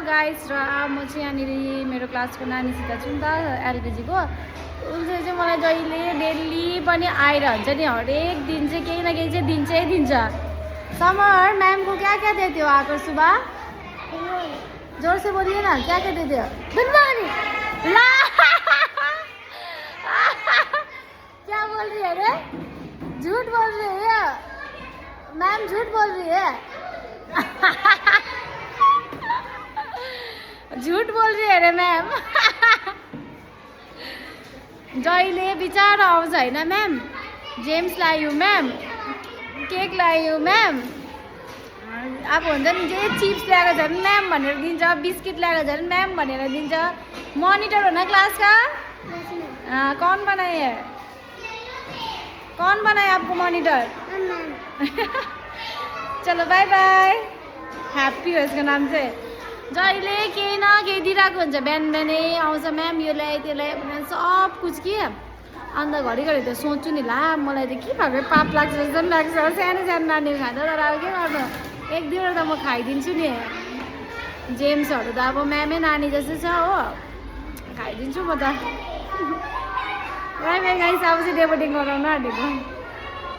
Guys र म चाहिँ यहाँनिर मेरो क्लासको नानीसित छु नि त एलकेजीको। उसले चाहिँ मलाई जहिले डेली पनि आइरहन्छ नि, हरेक दिन चाहिँ केही न केही चाहिँ दिन्छ। समर मैम को क्या क्या देते हो आकर सुबह? जोर से बोलिए ना, क्या क्या देते हो? Good morning. क्या बोल रही है रे? झूठ बोल रही है मैम, झूठ बोल रही है। झूठ बोल रही है रे मैम। जहिले बिचारा आउँछ हैन मैम। जेम्स लायो मैम, केक लायो मैम। अब हुन्छ नि जे चिप्स ल्याएर झन् मैम भनेर दिन्छ, बिस्किट ल्याएर झन् मैम भनेर दिन्छ। मॉनिटर हो ना क्लास का? कौन बनाए है? कौन बनाए आपको मॉनिटर? चलो बाय बाय। हैप्पी हो यसको नाम चाहिँ। जहिले केही न केही दिइरहेको हुन्छ, बिहान बिहानै आउँछ म्याम यो ल्याए त्यो ल्याए भनेर सब कुछ कि। अन्त घरिघरि त सोच्छु नि, ला मलाई त के भएको पाप लाग्छ जस्तो पनि लाग्छ। सानो सानो नानीहरू खाँदा तर अब के गर्नु, एक दुईवटा त म खाइदिन्छु नि। जेम्सहरू त अब म्यामै नानी जस्तो छ हो, खाइदिन्छु म त। बाई बाई गाइस, अब चाहिँ डेबोटिङ गराउन आँटेको।